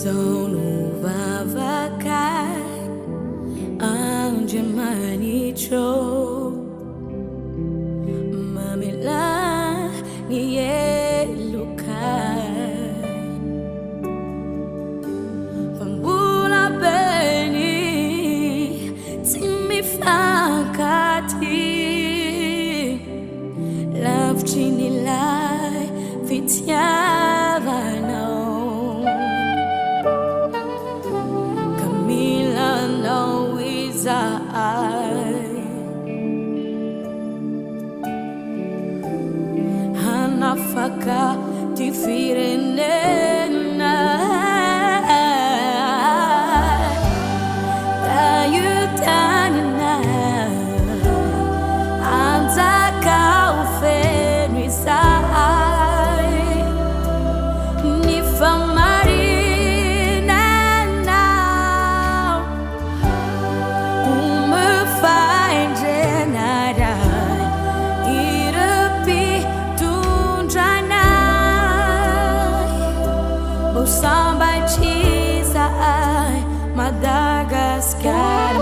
Sono vavakai anje manicho mamela ni elukai pambula beni timifakati love chinilai fitiavana Hanafaka tifirena Tayutanina Anzaka ufenwisai Nifamarina now Samba chisa ai Madagascar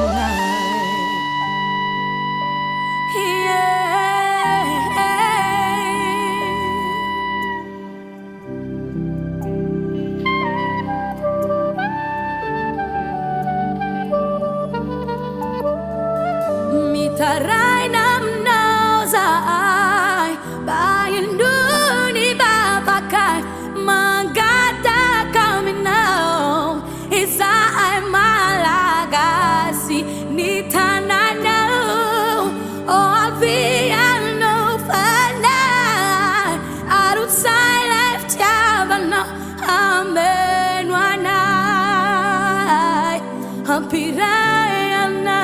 Mitarai nam nauza ai Bayan duni babakai Mangata Nitanana, oh, Viano, Fana, outside left Javana, Amen, one eye, Hampirayana.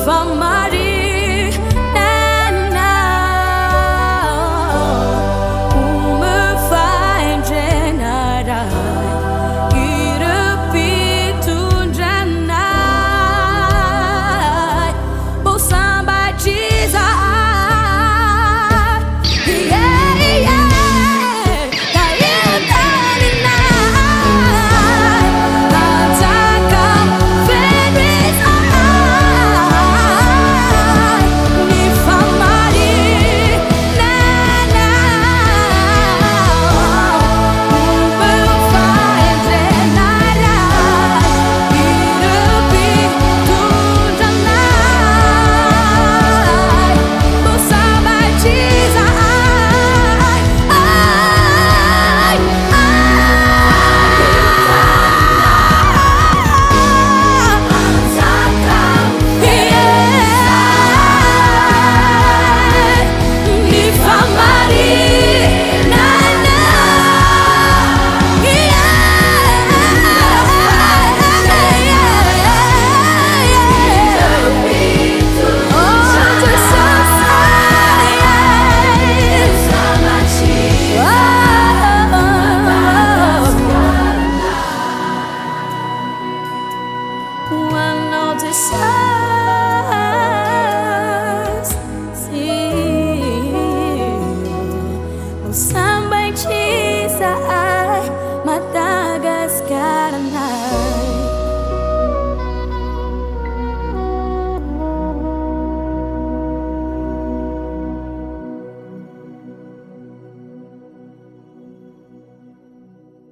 Famari nana me find genara irupitu jana bo samba jiza One of the stars, see, samba chisa.